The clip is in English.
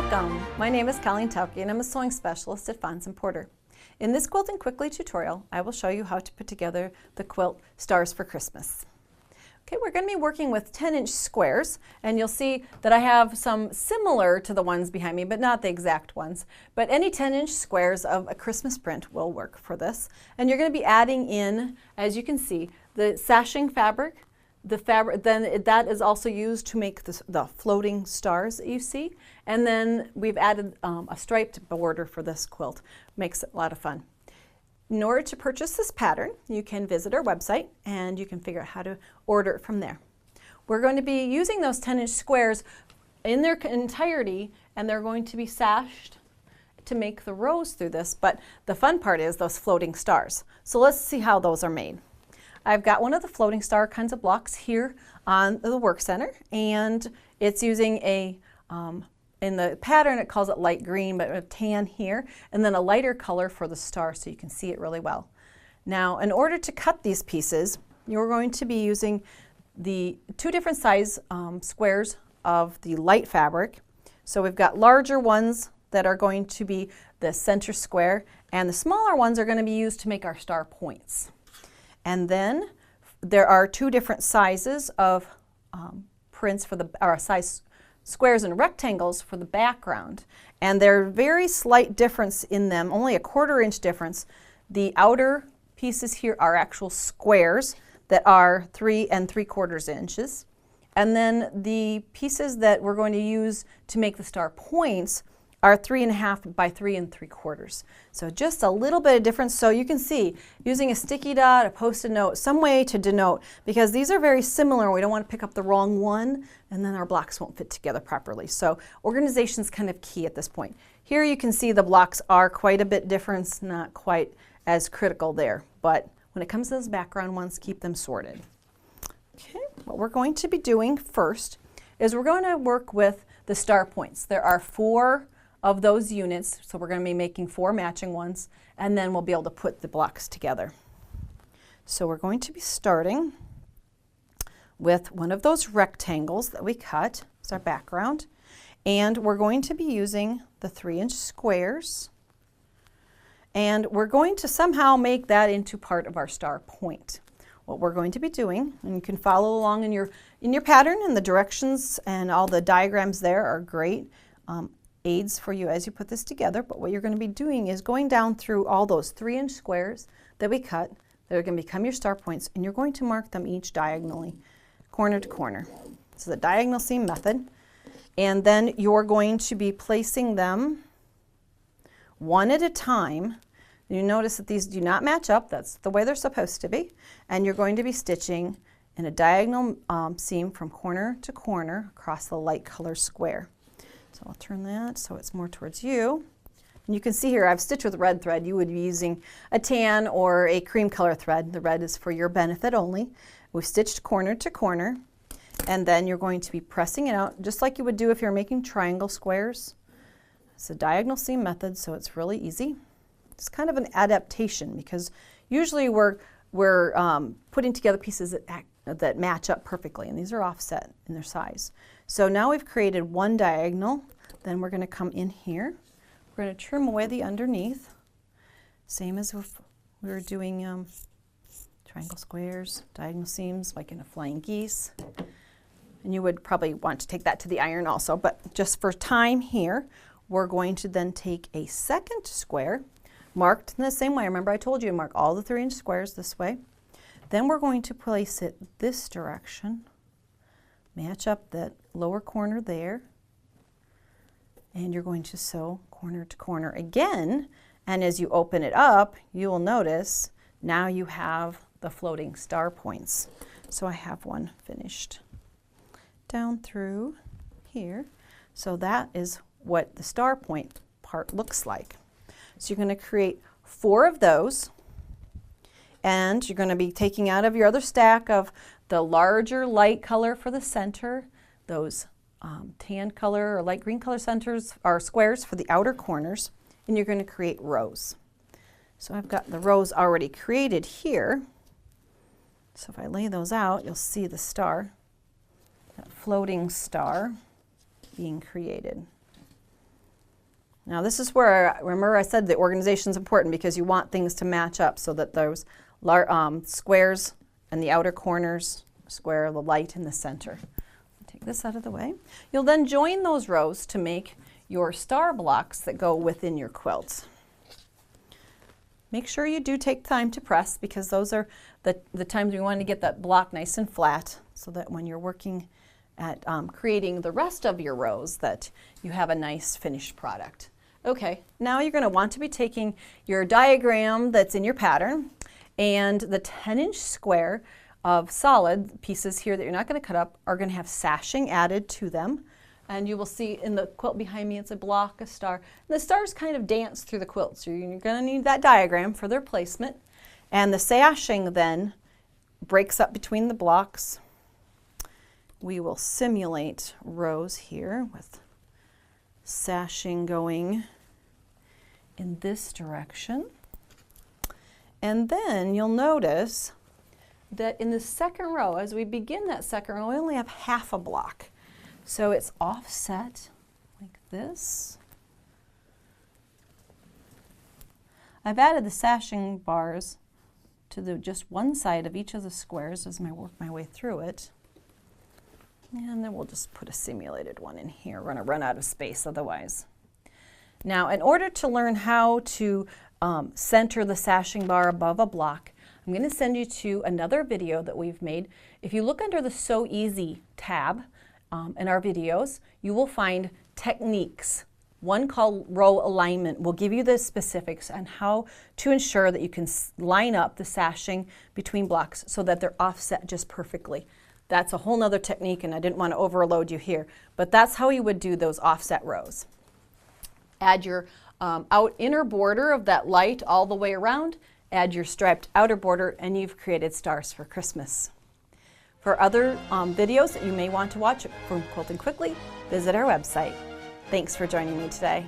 Welcome! My name is Colleen Tauke and I'm a sewing specialist at Fons & Porter. In this Quilting Quickly tutorial, I will show you how to put together the quilt Stars for Christmas. Okay, we're going to be working with 10-inch squares, and you'll see that I have some similar to the ones behind me, but not the exact ones. But any 10-inch squares of a Christmas print will work for this. And you're going to be adding in, as you can see, the sashing fabric. The fabric, then that is also used to make the floating stars that you see. And then we've added a striped border for this quilt. Makes it a lot of fun. In order to purchase this pattern, you can visit our website and you can figure out how to order it from there. We're going to be using those 10-inch squares in their entirety, and they're going to be sashed to make the rows through this, but the fun part is those floating stars. So let's see how those are made. I've got one of the floating star kinds of blocks here on the work center, and it's using a, in the pattern it calls it light green, but a tan here, and then a lighter color for the star so you can see it really well. Now, in order to cut these pieces, you're going to be using the two different size squares of the light fabric. So we've got larger ones that are going to be the center square, and the smaller ones are going to be used to make our star points. And then there are two different sizes of prints for size squares and rectangles for the background. And they're very slight difference in them, only a 1/4 inch difference. The outer pieces here are actual squares that are 3 3/4 inches. And then the pieces that we're going to use to make the star points are 3 1/2 by 3 3/4. So just a little bit of difference. So you can see using a sticky dot, a post-it note, some way to denote, because these are very similar. We don't want to pick up the wrong one and then our blocks won't fit together properly. So organization is kind of key at this point. Here you can see the blocks are quite a bit different, not quite as critical there, but when it comes to those background ones, keep them sorted. Okay, what we're going to be doing first is we're going to work with the star points. There are 4 of those units, so we're going to be making 4 matching ones, and then we'll be able to put the blocks together. So we're going to be starting with one of those rectangles that we cut as our background, and we're going to be using the 3-inch squares, and we're going to somehow make that into part of our star point. What we're going to be doing, and you can follow along in your pattern, and the directions and all the diagrams there are great aids for you as you put this together. But what you're going to be doing is going down through all those 3-inch squares that we cut that are going to become your star points, and you're going to mark them each diagonally, corner to corner. So the diagonal seam method, and then you're going to be placing them one at a time. You notice that these do not match up. That's the way they're supposed to be, and you're going to be stitching in a diagonal seam from corner to corner across the light color square. So I'll turn that so it's more towards you. And you can see here I've stitched with red thread. You would be using a tan or a cream color thread. The red is for your benefit only. We've stitched corner to corner, and then you're going to be pressing it out just like you would do if you're making triangle squares. It's a diagonal seam method, so it's really easy. It's kind of an adaptation because usually we're putting together pieces that match up perfectly, and these are offset in their size. So now we've created one diagonal, then we're going to come in here. We're going to trim away the underneath, same as if we were doing triangle squares, diagonal seams like in a flying geese. And you would probably want to take that to the iron also, but just for time here, we're going to then take a second square, marked in the same way. Remember I told you to mark all the 3-inch squares this way. Then we're going to place it this direction, match up that lower corner there, and you're going to sew corner to corner again. And as you open it up, you will notice now you have the floating star points. So I have one finished down through here. So that is what the star point part looks like. So you're going to create 4 of those, and you're going to be taking out of your other stack of the larger light color for the center, those tan color or light green color centers or squares for the outer corners, and you're going to create rows. So I've got the rows already created here. So if I lay those out, you'll see the star, that floating star being created. Now this is where, remember I said the organization is important because you want things to match up so that those squares and the outer corners square the light in the center. Take this out of the way. You'll then join those rows to make your star blocks that go within your quilt. Make sure you do take time to press because those are the times you want to get that block nice and flat so that when you're working at creating the rest of your rows that you have a nice finished product. Okay, now you're going to want to be taking your diagram that's in your pattern and the 10-inch square of solid pieces here that you're not going to cut up are going to have sashing added to them. And you will see in the quilt behind me, it's a block, a star. And the stars kind of dance through the quilt, so you're going to need that diagram for their placement. And the sashing then breaks up between the blocks. We will simulate rows here with sashing going in this direction. And then you'll notice that in the second row, as we begin that second row, we only have half a block. So it's offset like this. I've added the sashing bars to just one side of each of the squares as I work my way through it. And then we'll just put a simulated one in here. We're going to run out of space otherwise. Now, in order to learn how to center the sashing bar above a block, I'm going to send you to another video that we've made. If you look under the So Easy tab in our videos, you will find techniques. One called row alignment will give you the specifics on how to ensure that you can line up the sashing between blocks so that they're offset just perfectly. That's a whole nother technique and I didn't want to overload you here, but that's how you would do those offset rows. Add your inner border of that light all the way around, add your striped outer border, and you've created stars for Christmas. For other videos that you may want to watch from Quilting Quickly, visit our website. Thanks for joining me today.